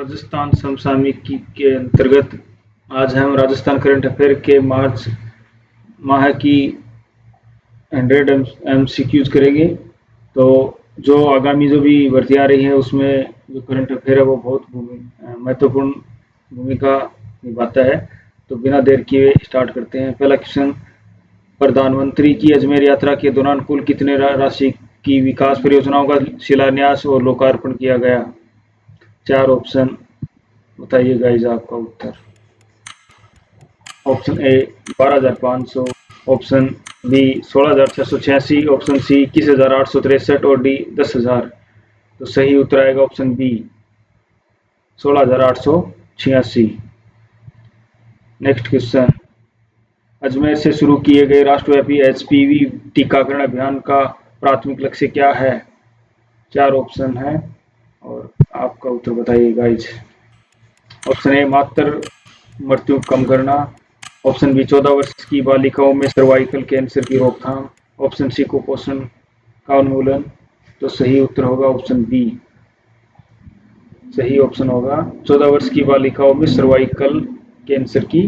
राजस्थान समसामयिकी के अंतर्गत आज हम राजस्थान करंट अफेयर के मार्च माह की 100 MCQs करेंगे। तो जो आगामी जो भी भर्ती आ रही है उसमें जो करंट अफेयर है वो बहुत महत्वपूर्ण भूमिका निभाता है। तो बिना देर किए स्टार्ट करते हैं। पहला क्वेश्चन, प्रधानमंत्री की अजमेर यात्रा के दौरान कुल कितने राशि की विकास परियोजनाओं का शिलान्यास और लोकार्पण किया गया? 4 ऑप्शन बताइए गाइस आपका उत्तर। Option A 12,500, option B 16,686, option C 21,863 और डी 10,000। तो सही उत्तर आएगा option B 16,886। Next question, Ajmer से शुरू किए गए राष्ट्रव्यापी HPV टीकाकरण अभियान का प्राथमिक लक्ष्य क्या है? 4 ऑप्शन है और आपका उत्तर बताइए गाइज। ऑप्शन ए मातृ मृत्यु कम करना, ऑप्शन बी 14 वर्ष की बालिकाओं में सर्वाइकल कैंसर की रोकथाम, ऑप्शन सी कुपोषण का उन्मूलन। तो सही उत्तर होगा ऑप्शन बी। सही ऑप्शन होगा 14 वर्ष की बालिकाओं में सर्वाइकल कैंसर की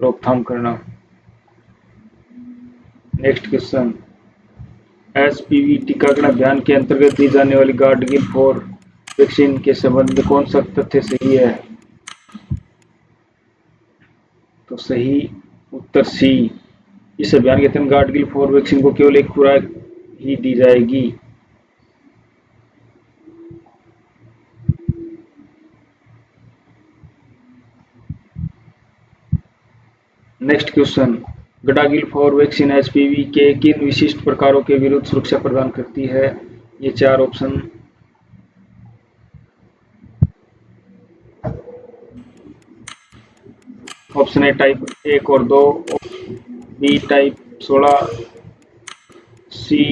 रोकथाम करना। नेक्स्ट क्वेश्चन, HPV टीकाकरण अभियान के अंतर्गत दी जाने वाली गार्डगिल 4 वैक्सीन के संबंध में कौन सा तथ्य सही है? तो सही उत्तर सी। इस अभियान के तहत गार्डगिल 4 वैक्सीन को केवल एक खुराक ही दी जाएगी। Next question, Gadgil 4 vaccine HPV के किन विशिष्ट प्रकारों के विरुद्ध सुरक्षा प्रदान करती है? ये 4 ऑप्शन। ऑप्शन ए टाइप 1 और 2, बी टाइप 16, सी।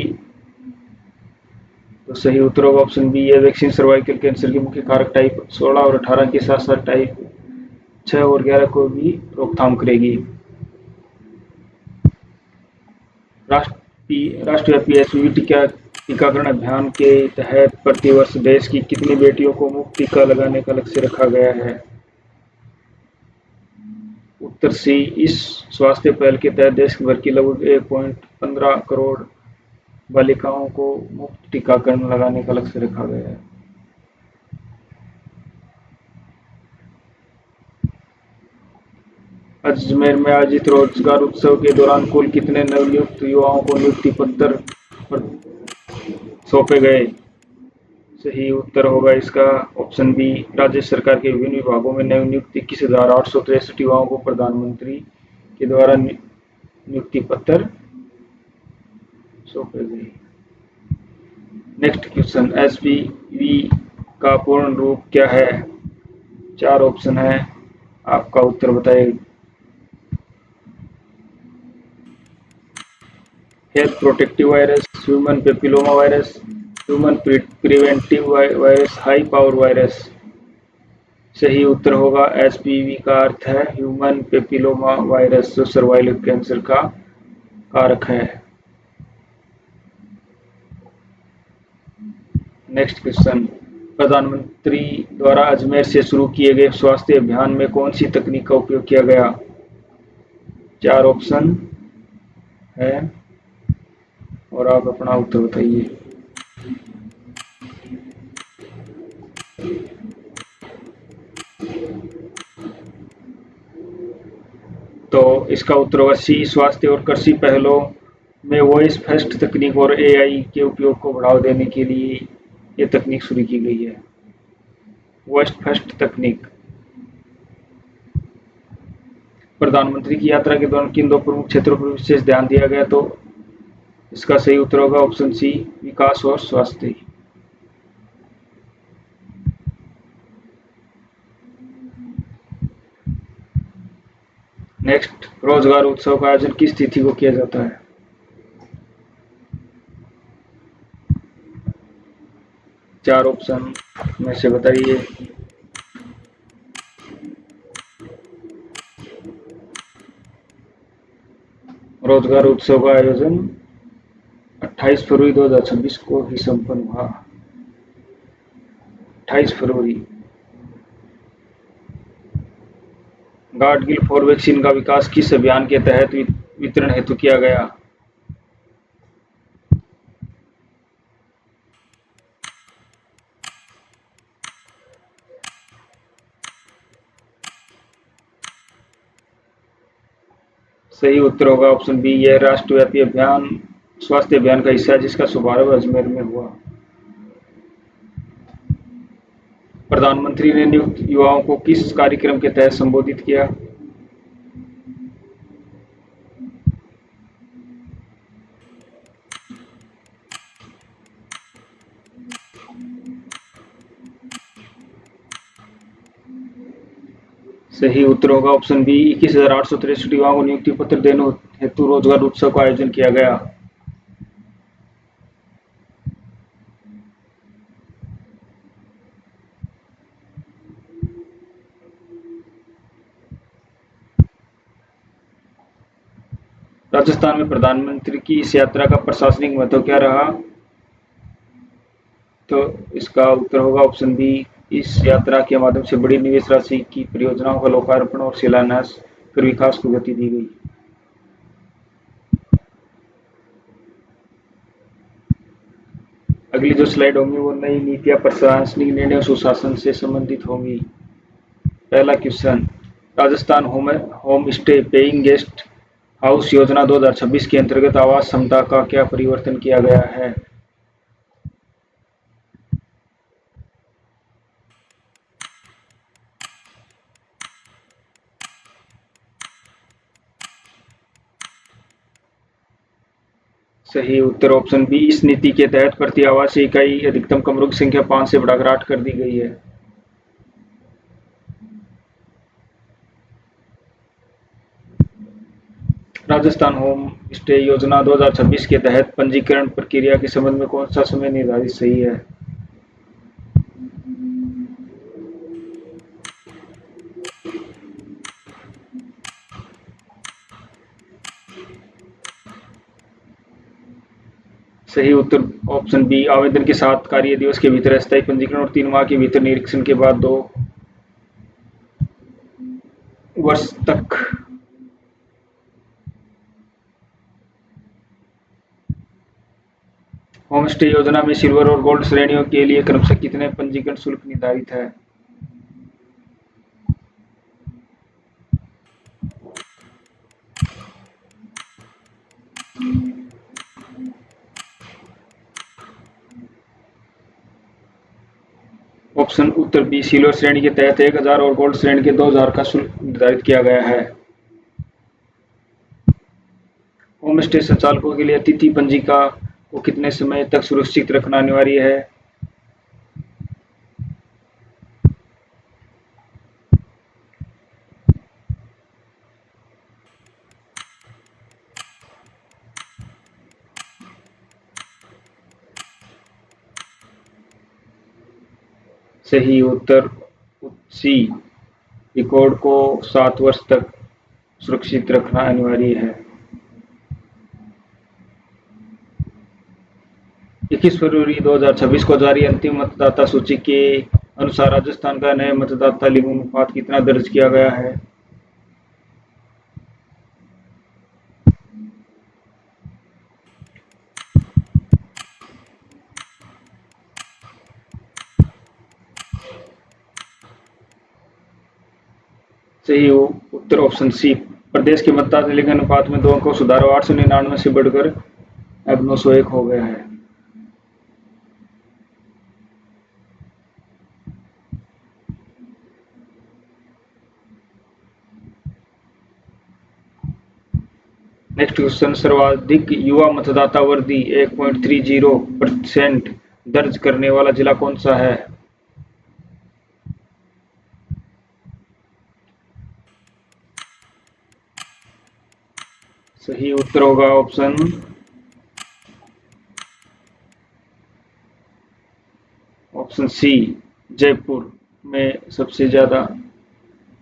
तो सही उत्तर होगा ऑप्शन बी। ये वैक्सीन सर्वाइकल कैंसर के मुख्य कारक टाइप 16 और 18 के साथ साथ टाइप 6 और 11 को भी रोकथाम करेगी। राष्ट्रव्यापी HPV टीकाकरण अभियान के तहत प्रतिवर्ष देश की कितनी बेटियों को मुफ्त टीका लगाने का लक्ष्य रखा गया है? उत्तर सी। इस स्वास्थ्य पहल के तहत देश भर की लगभग 1.15 करोड़ बालिकाओं को मुफ्त टीकाकरण लगाने का लक्ष्य रखा गया है। अजमेर में आयोजित रोजगार उत्सव के दौरान कुल कितने नवनियुक्त युवाओं को नियुक्ति पत्र सौंपे गए? सही उत्तर होगा इसका ऑप्शन बी। राज्य सरकार के विभिन्न विभागों में नवनियुक्त 21,863 युवाओं को प्रधानमंत्री के द्वारा नियुक्ति पत्र सौंपे गए। नेक्स्ट क्वेश्चन, HPV का पूर्ण रूप क्या है? 4 ऑप्शन है, आपका उत्तर बताइए। Health protective virus, human papilloma virus, human preventive virus, high power virus. सही उत्तर होगा HPV का अर्थ है ह्यूमन पेपिलोमा वायरस, जो सर्वाइकल कैंसर का कारक है। नेक्स्ट क्वेश्चन, प्रधानमंत्री द्वारा अजमेर से शुरू किए गए स्वास्थ्य अभियान में कौन सी तकनीक का उपयोग किया गया? 4 ऑप्शन है और आप अपना उत्तर बताइए। तो इसका उत्तर होगा सी। स्वास्थ्य और कृषि पहलों में वॉइस फर्स्ट तकनीक और AI के उपयोग को बढ़ावा देने के लिए ये तकनीक शुरू की गई है। वॉइस फर्स्ट तकनीक। प्रधानमंत्री की यात्रा के दौरान किन 2 प्रमुख क्षेत्रों पर विशेष ध्यान दिया गया? तो इसका सही उत्तर होगा ऑप्शन सी, विकास और स्वास्थ्य। नेक्स्ट, रोजगार उत्सव का आयोजन किस तिथि को किया जाता है? 4 ऑप्शन में से बताइए। रोजगार उत्सव का आयोजन 28 फरवरी 2026 को ही संपन्न हुआ। 28 फरवरी। गार्डगिल 4 वैक्सीन का विकास किस अभियान के तहत वितरण हेतु किया गया? सही उत्तर होगा ऑप्शन बी, यह राष्ट्रव्यापी अभियान स्वास्थ्य अभियान का हिस्सा है जिसका शुभारंभ अजमेर में हुआ। प्रधानमंत्री ने नियुक्त युवाओं को किस कार्यक्रम के तहत संबोधित किया? सही उत्तर होगा ऑप्शन बी, 21,863 युवाओं को नियुक्ति पत्र देने हेतु रोजगार उत्सव का आयोजन किया गया। राजस्थान में प्रधानमंत्री की इस यात्रा का प्रशासनिक महत्व क्या रहा? तो इसका उत्तर होगा ऑप्शन बी, इस यात्रा के माध्यम से बड़ी निवेश राशि की परियोजनाओं का लोकार्पण और शिलान्यास कर विकास को गति दी गई। अगली जो स्लाइड होंगी वो नई नीतियां प्रशासनिक निर्णयों सुशासन से संबंधित होंगी। पहला question, Rajasthan home stay paying guest house योजना 2026 के अंतर्गत आवास क्षमता का क्या परिवर्तन किया गया है? सही उत्तर ऑप्शन बी, इस नीति के तहत प्रति आवासीय इकाई अधिकतम कमरों की संख्या 5 से बढ़ाकर 8 कर दी गई है। राजस्थान होम स्टे योजना 2026 के तहत पंजीकरण प्रक्रिया के संबंध में कौन सा समय निर्धारित सही है? सही उत्तर ऑप्शन बी, आवेदन के 7 कार्य दिवस के भीतर अस्थायी पंजीकरण और 3 माह के भीतर निरीक्षण के बाद 2 वर्ष तक। होम स्टे योजना में सिल्वर और गोल्ड श्रेणियों के लिए क्रमशः कितने पंजीकरण शुल्क निर्धारित है? ऑप्शन उत्तर बी, सिल्वर श्रेणी के तहत 1,000 और गोल्ड श्रेणी के 2,000 का शुल्क निर्धारित किया गया है। होम स्टे संचालकों के लिए अतिथि पंजिका को कितने समय तक सुरक्षित रखना अनिवार्य है? सही उत्तर सी, रिकॉर्ड को 7 वर्ष तक सुरक्षित रखना अनिवार्य है। 21 फरवरी 2026 को जारी अंतिम मतदाता सूची के अनुसार राजस्थान का नए मतदाता लिंगानुपात कितना दर्ज किया गया है? सही उत्तर ऑप्शन सी, प्रदेश के मतदाता लिंगानुपात में 2 अंकों सुधार 899 से बढ़कर अब 901 हो गया है। नेक्स्ट क्वेश्चन, सर्वाधिक युवा मतदाता वर्दी 1.30% दर्ज करने वाला जिला कौन सा है? सही उत्तर होगा ऑप्शन सी, जयपुर में सबसे ज्यादा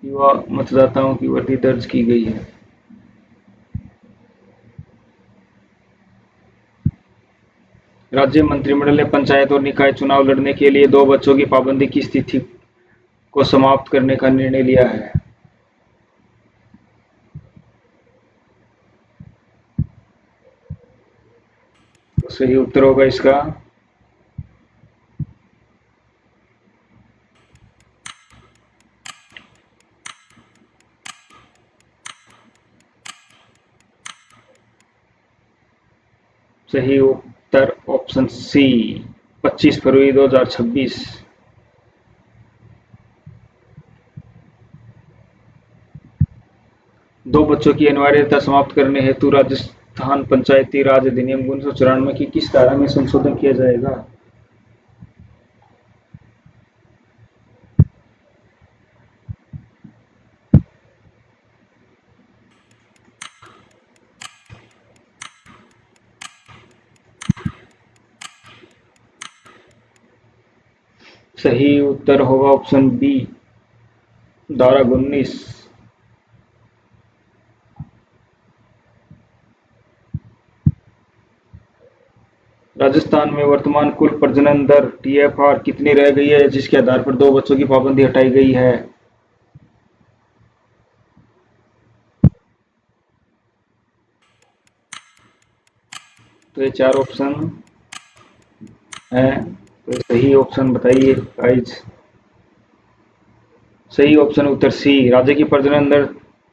युवा मतदाताओं की वर्दी दर्ज की गई है। राज्य मंत्रिमंडल ने पंचायत और निकाय चुनाव लड़ने के लिए 2 बच्चों की पाबंदी की स्थिति को समाप्त करने का निर्णय लिया है। सही उत्तर होगा इसका सही उत्तर ऑप्शन सी 25 फरवरी 2026। दो बच्चों की अनिवार्यता समाप्त करने हेतु राजस्थान पंचायती राज अधिनियम 1994 की किस धारा में संशोधन किया जाएगा? सही उत्तर होगा ऑप्शन बी धारा 19। राजस्थान में वर्तमान कुल प्रजनन दर टीएफआर कितनी रह गई है जिसके आधार पर दो बच्चों की पाबंदी हटाई गई है? तो ये चार ऑप्शन है, तो सही ऑप्शन बताइए गाइज। सही ऑप्शन उत्तर सी राज्य की प्रजनन दर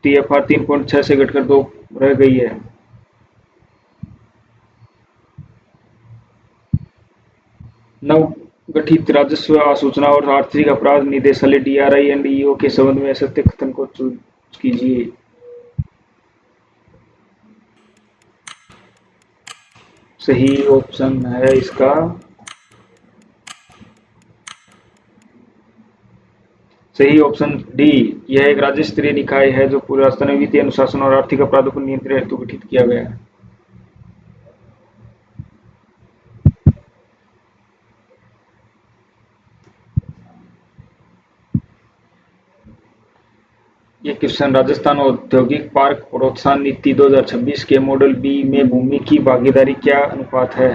टीएफआर 3.6 से घटकर 2 रह गई है। नव गठित राजस्व सूचना और आर्थिक अपराध निदेशालय डीआरआई एंड ईओ के संबंध में सत्य कथन को चूज कीजिए। सही ऑप्शन है इसका सही ऑप्शन डी। यह एक राज्य स्तरीय निकाय है जो पूरे राजस्थान में वित्तीय अनुशासन और आर्थिक अपराधों को नियंत्रण हेतु गठित किया गया है। ये क्वेश्चन राजस्थान औद्योगिक पार्क प्रोत्साहन नीति 2026 के मॉडल बी में भूमि की भागीदारी क्या अनुपात है?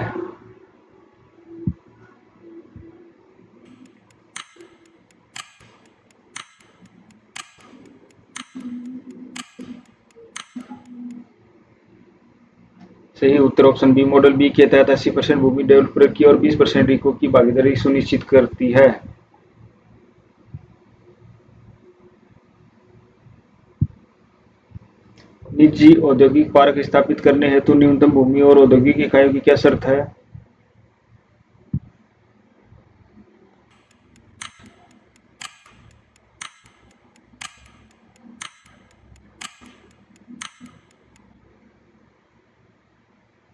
सही उत्तर ऑप्शन बी मॉडल बी के तहत 80% भूमि डेवलपर की और 20% रिको की भागीदारी सुनिश्चित करती है। निजी औद्योगिक पार्क स्थापित करने हेतु न्यूनतम भूमि और औद्योगिक इकाइयों की क्या शर्त है?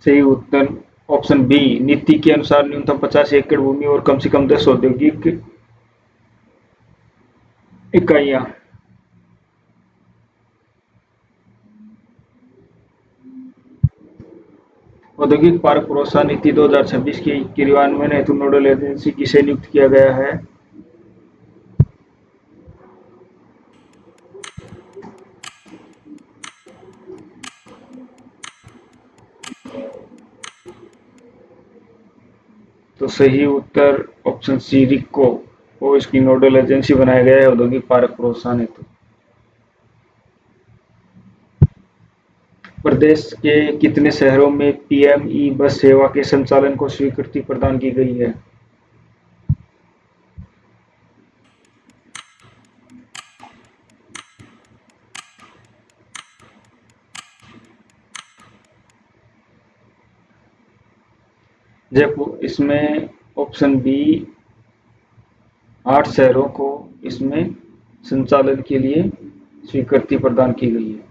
सही उत्तर ऑप्शन बी नीति के अनुसार न्यूनतम 50 एकड़ भूमि और कम से कम 10 औद्योगिक इकाइयां। औद्योगिक पार्क प्रोत्साहन नीति 2026 के क्रियान्वयन हेतु नोडल एजेंसी किसे नियुक्त किया गया है? तो सही उत्तर ऑप्शन सी रिको को इसकी नोडल एजेंसी बनाया गया है औद्योगिक पार्क प्रोत्साहन हेतु। प्रदेश के कितने शहरों में पीएमई बस सेवा के संचालन को स्वीकृति प्रदान की गई है? जयपुर इसमें ऑप्शन बी 8 शहरों को इसमें संचालन के लिए स्वीकृति प्रदान की गई है।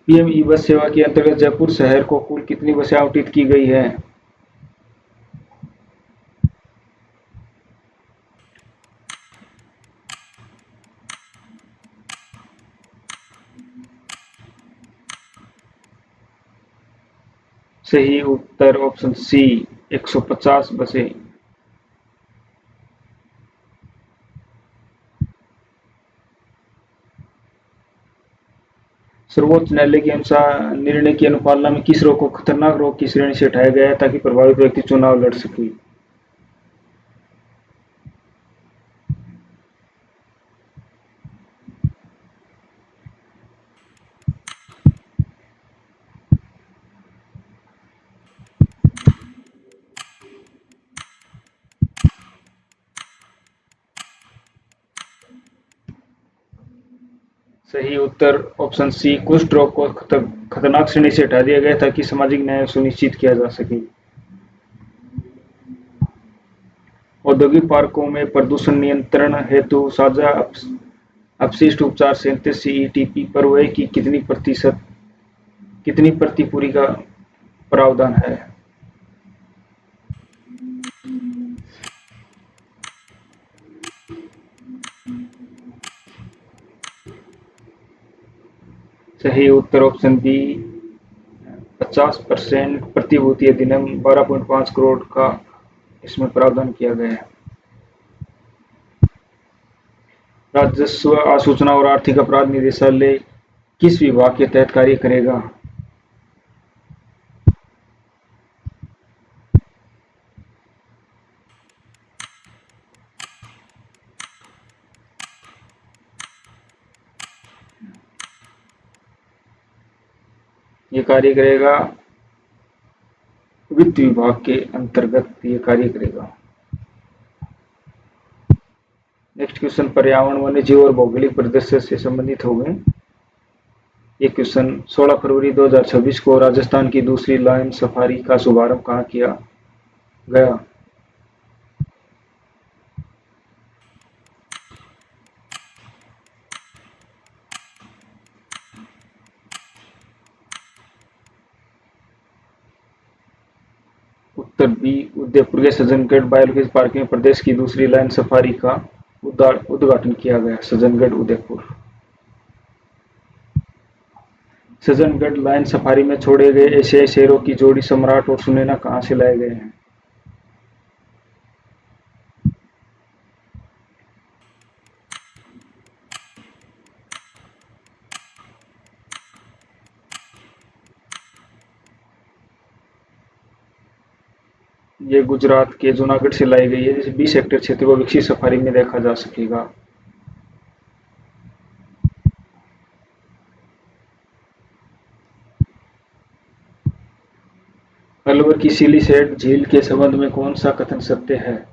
पीएम ई बस सेवा के अंतर्गत जयपुर शहर को कुल कितनी बसें आवंटित की गई है? सही उत्तर ऑप्शन सी 150 बसें। सर्वोच्च न्यायालय के अनुसार निर्णय की अनुपालना में किस रोग को खतरनाक रोग की श्रेणी से हटाया गया है ताकि प्रभावित व्यक्ति चुनाव लड़ सके? सही उत्तर ऑप्शन सी, कुष्ठ रोग को खतरनाक श्रेणी से हटा दिया गया ताकि सामाजिक न्याय सुनिश्चित किया जा सके। औद्योगिक पार्कों में प्रदूषण नियंत्रण हेतु साझा अपशिष्ट उपचार संयंत्र सीईटीपी पर व्यय की कितनी प्रतिपूर्ति का प्रावधान है? सही उत्तर ऑप्शन बी, 50% प्रतिभूति अधिनियम 12.5 करोड़ का इसमें प्रावधान किया गया है। राजस्व, आसूचना और आर्थिक अपराध निदेशालय किस विभाग के तहत कार्य करेगा? ये कार्य करेगा वित्त विभाग के अंतर्गत ये कार्य करेगा। नेक्स्ट क्वेश्चन पर्यावरण, वन्य जीव और भौगोलिक परिदृश्य से संबंधित हो गए। ये क्वेश्चन 16 फरवरी 2026 को राजस्थान की दूसरी लायन सफारी का शुभारंभ कहाँ किया गया? उत्तर बी, उदयपुर के सज्जनगढ़ बायोलॉजिकल पार्क में प्रदेश की दूसरी लायन सफारी का उद्घाटन किया गया। सज्जनगढ़, उदयपुर। सज्जनगढ़ लायन सफारी में छोड़े गए एशियाई शेरों की जोड़ी सम्राट और सुनैना कहाँ से लाए गए हैं? ये गुजरात के जूनागढ़ से लाई गई है, जिसे 20 हेक्टेयर क्षेत्र को विकसित सफारी में देखा जा सकेगा। अलवर की सिलीसेट झील के संबंध में कौन सा कथन सत्य है?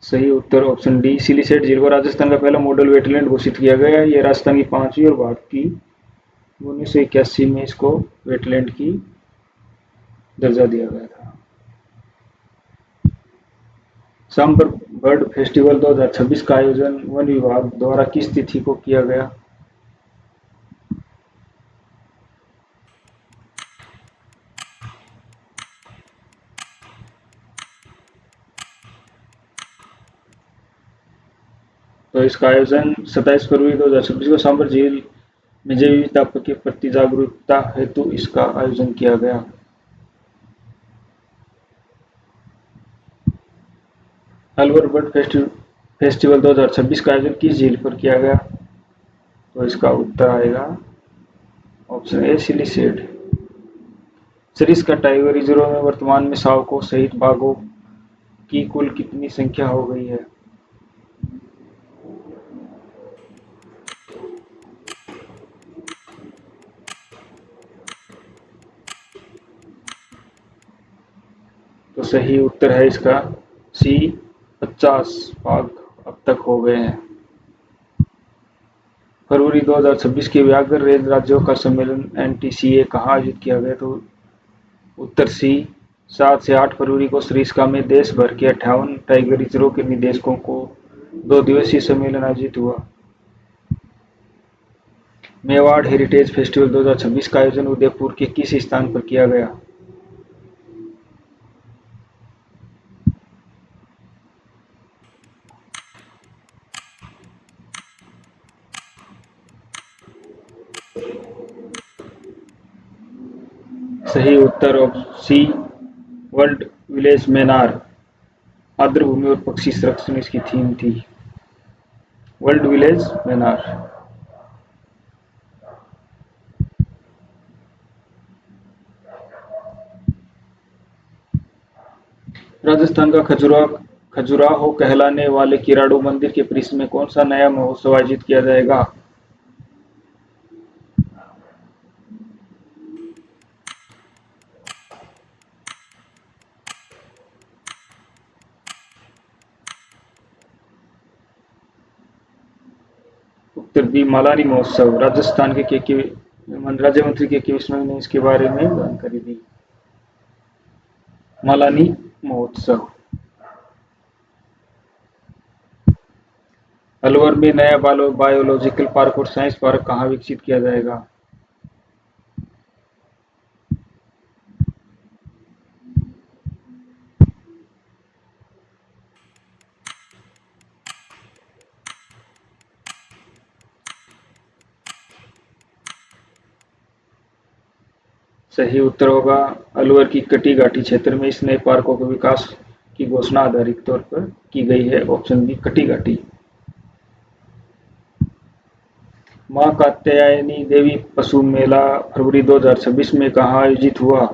सही उत्तर ऑप्शन डी, सिलीसेट झील को राजस्थान का पहला मॉडल वेटलैंड घोषित किया गया है। यह राजस्थान की 5वीं और भारत की 1981 में इसको वेटलैंड की दर्जा दिया गया था। सांबर बर्ड फेस्टिवल 2026 का आयोजन वन विभाग द्वारा किस तिथि को किया गया? तो इसका आयोजन 27 फरवरी 2026 को सांबर झील में जैव विविधता के प्रति जागरूकता हेतु इसका आयोजन किया गया। अलवर बर्ड फेस्टिवल 2026 का आयोजन किस झील पर किया गया? तो इसका उत्तर आएगा option A, silicate. Sariska tiger reserve में वर्तमान में शावकों सहित बाघों की कुल कितनी संख्या हो गई है? तो सही उत्तर है इसका सी, 50 बाघ अब तक हो गए हैं। फरवरी 2026 के व्याघ्र रेंज राज्यों का सम्मेलन एनटीसीए कहाँ आयोजित किया गया? तो उत्तर सी, 7 से 8 फरवरी को सरिस्का में देश भर के 58 टाइगर रिजर्व के निदेशकों को 2 दिवसीय सम्मेलन आयोजित हुआ। मेवाड़ हेरिटेज फेस्टिवल 2026 का आयोजन उदयपुर के किस स्थान पर किया गया? सही उत्तर सी, वर्ल्ड विलेज मैनार। आर्द्रभूमि और पक्षी संरक्षण इसकी थीम थी। World village Menar. राजस्थान का खजुराहो कहलाने वाले किराड़ू मंदिर के परिसर में कौन सा नया महोत्सव आयोजित किया जाएगा? उत्तर बी मालानी महोत्सव। राजस्थान के राज्य मंत्री के विष्णु ने इसके बारे में जानकारी दी। मालानी महोत्सव। अलवर में नया बायोलॉजिकल पार्क और साइंस पार्क कहाँ विकसित किया जाएगा? सही उत्तर होगा अलवर की कटी घाटी क्षेत्र में इस नए पार्कों के विकास की घोषणा आधारित तौर पर की गई है। ऑप्शन बी कटी घाटी। मां कात्यायनी देवी पशु मेला फरवरी 2026 में कहाँ आयोजित हुआ?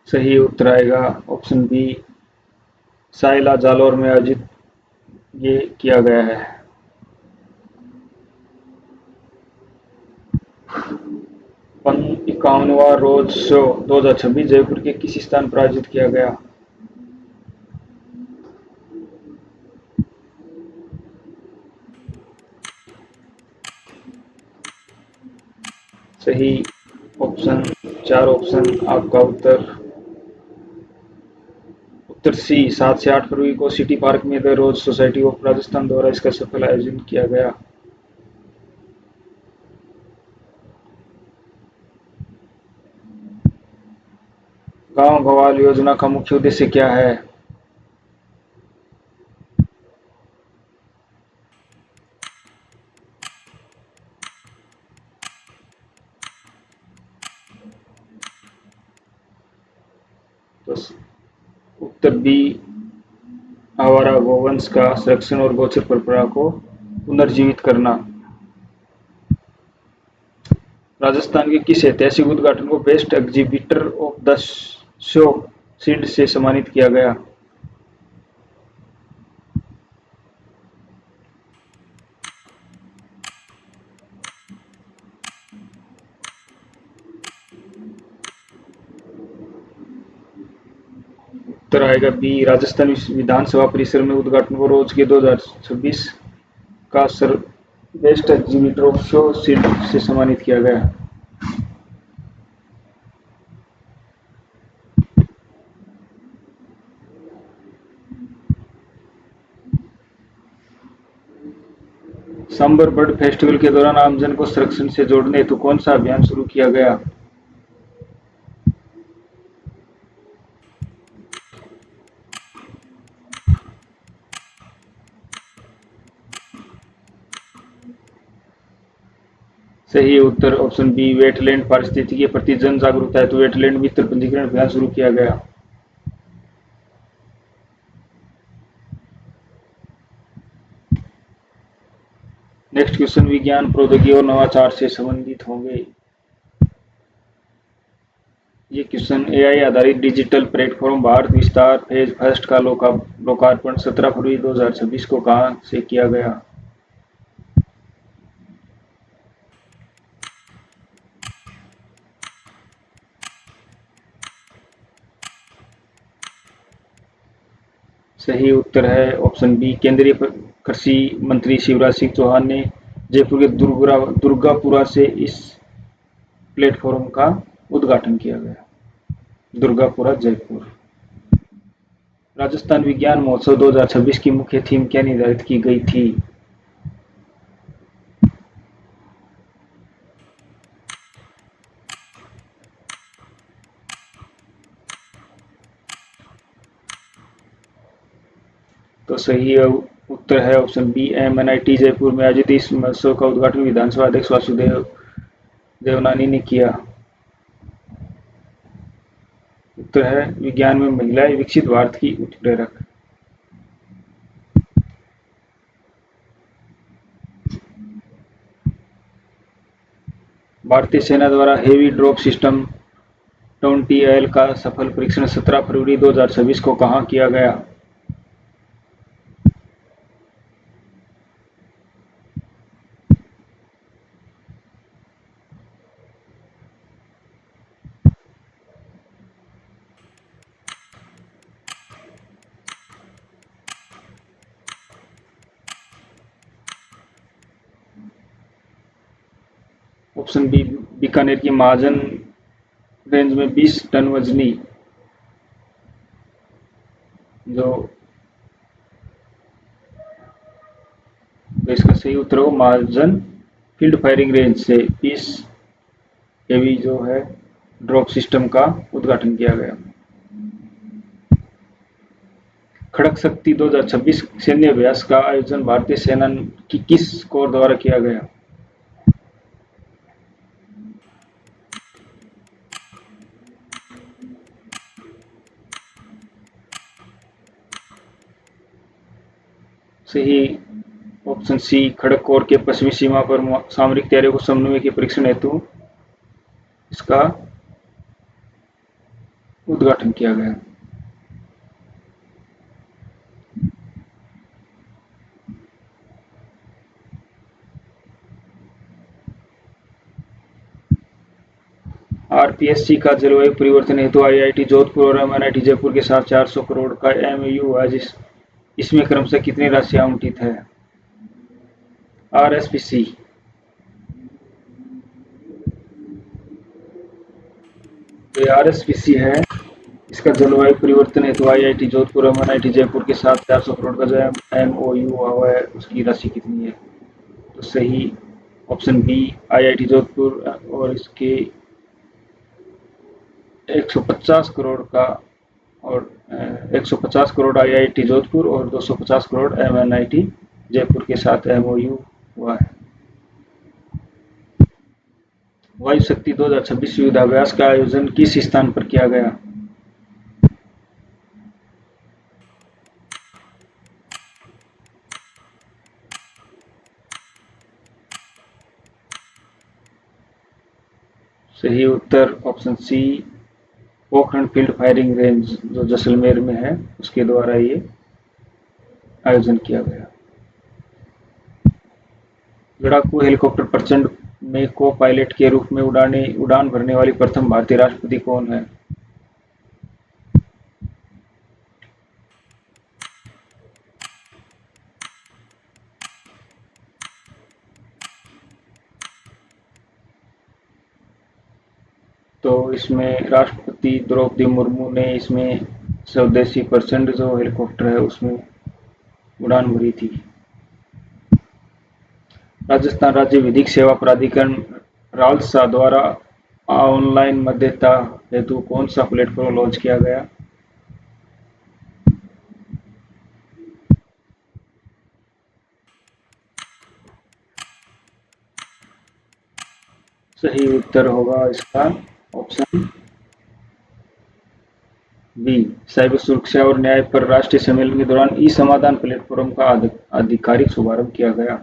सही उत्तर आएगा ऑप्शन बी साइला जालौर में आयोजित ये किया गया है। 51वां रोड शो 2026 जयपुर के किस स्थान पर आयोजित किया गया? सही ऑप्शन 4 ऑप्शन आपका उत्तर उत्तर सी 7 से 8 फरवरी को सिटी पार्क में the rose society of Rajasthan द्वारा इसका सफल आयोजन किया गया। गांव गवाल योजना का मुख्य उद्देश्य क्या है? तो उत्तर बी आवारा गोवंश का संरक्षण और गोचर परंपरा को पुनर्जीवित करना। राजस्थान के किस ऐतिहासिक उद्घाटन को best exhibitor of the show shield से सम्मानित किया गया? उत्तर आएगा बी राजस्थान विधानसभा परिसर में उद्घाटन को रोज के 2026 का best exhibitor of show shield से सम्मानित किया गया। सांबर बर्ड फेस्टिवल के दौरान आमजन को संरक्षण से जोड़ने हेतु कौन सा अभियान शुरू किया गया? सही उत्तर ऑप्शन बी वेटलैंड पारिस्थितिकी के प्रति जन जागरूकता हेतु वेटलैंड मित्र पंजीकरण अभियान शुरू किया गया। नेक्स्ट क्वेश्चन विज्ञान प्रौद्योगिकी और नवाचार से संबंधित होंगे। ये क्वेश्चन एआई आधारित डिजिटल प्लेटफॉर्म भारत विस्तार फेज फर्स्ट का लोकार्पण 17 फरवरी 2026 को कहां से किया गया? सही उत्तर है ऑप्शन बी केंद्रीय कृषि मंत्री शिवराज सिंह चौहान ने जयपुर के दुर्गापुरा से इस प्लेटफॉर्म का उद्घाटन किया गया। दुर्गापुरा जयपुर। राजस्थान विज्ञान महोत्सव 2026 की मुख्य थीम क्या निर्धारित की गई थी? तो सही उत्तर है ऑप्शन बी एमएनआईटी जयपुर में आयोजित इस महोत्सव का उद्घाटन विधानसभा अध्यक्ष वासुदेव देवनानी ने किया। उत्तर है विज्ञान में महिलाएं विकसित भारत की उत्प्रेरक। भारतीय सेना द्वारा हेवी ड्रॉप सिस्टम 20L का सफल परीक्षण 17 फरवरी 2026 को कहां किया गया? ऑप्शन बी, बीकानेर की महाजन रेंज में 20 टन वजनी जो, तो इसका सही उत्तर हो महाजन फील्ड फायरिंग रेंज से 20 केवी जो है ड्रॉप सिस्टम का उद्घाटन किया गया। खड़क शक्ति 2026 सैन्य अभ्यास का आयोजन भारतीय सेना की किस कोर द्वारा किया गया? सही ऑप्शन सी, खड़क कोर के पश्चिमी सीमा पर सामरिक तैयारियों को समन्वय के परीक्षण हेतु इसका उद्घाटन किया गया। आरपीएससी का जलवायु परिवर्तन हेतु आईआईटी जोधपुर और एमआईटी जयपुर के साथ 400 करोड़ का एमओयू है, इसमें क्रमशः कितनी राशि आवंटित है? आरएसपीसी जो आरएसपीसी है, इसका जलवायु परिवर्तन हेतु आईआईटी जोधपुर और एमआईटी जयपुर के साथ 400 करोड़ का जो एमओयू हुआ है, उसकी राशि कितनी है? तो सही ऑप्शन बी, आईआईटी जोधपुर और इसके 150 करोड़ का, और 150 करोड़ आईआईटी जोधपुर और 250 करोड़ एमएनआईटी जयपुर के साथ एमओयू हुआ है। वायु शक्ति 2026 युद्धाभ्यास का आयोजन किस स्थान पर किया गया? सही उत्तर option C, Pokhran field firing range जो जैसलमेर में है, उसके द्वारा ये आयोजन किया गया। लड़ाकू हेलीकॉप्टर प्रचंड में को पायलट के रूप में उड़ान भरने वाली प्रथम भारतीय राष्ट्रपति कौन है? तो इसमें राष्ट्रपति द्रौपदी मुर्मू ने इसमें स्वदेशी प्रचंड जो हेलीकॉप्टर है उसमें उड़ान भरी थी। राजस्थान राज्य विधिक सेवा प्राधिकरण राजसा द्वारा ऑनलाइन मध्यस्थता हेतु कौन सा प्लेटफॉर्म लॉन्च किया गया? सही उत्तर होगा इसका ऑप्शन बी, साइबर सुरक्षा और न्याय पर राष्ट्रीय सम्मेलन के दौरान ई समाधान प्लेटफॉर्म का आधिकारिक शुभारंभ किया गया।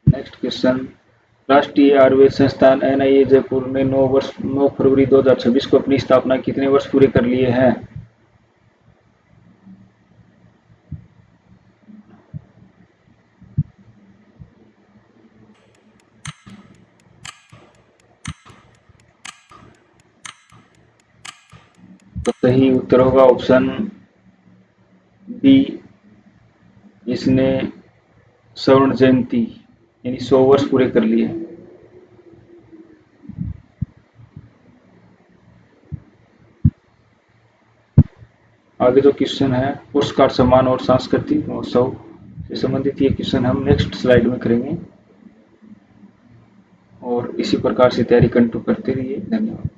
नेक्स्ट क्वेश्चन, राष्ट्रीय आयुर्वेद संस्थान एनआईए जयपुर ने 9 फरवरी 2026 को अपनी स्थापना कितने वर्ष पूरे कर लिए हैं? तो सही उत्तर होगा ऑप्शन बी, इसने स्वर्ण जयंती यानी 100 वर्ष पूरे कर लिए। आगे जो क्वेश्चन है पुरस्कार सम्मान और सांस्कृतिक महोत्सव से संबंधित, ये क्वेश्चन हम नेक्स्ट स्लाइड में करेंगे और इसी प्रकार से तैयारी कंटिन्यू करते रहिए। धन्यवाद।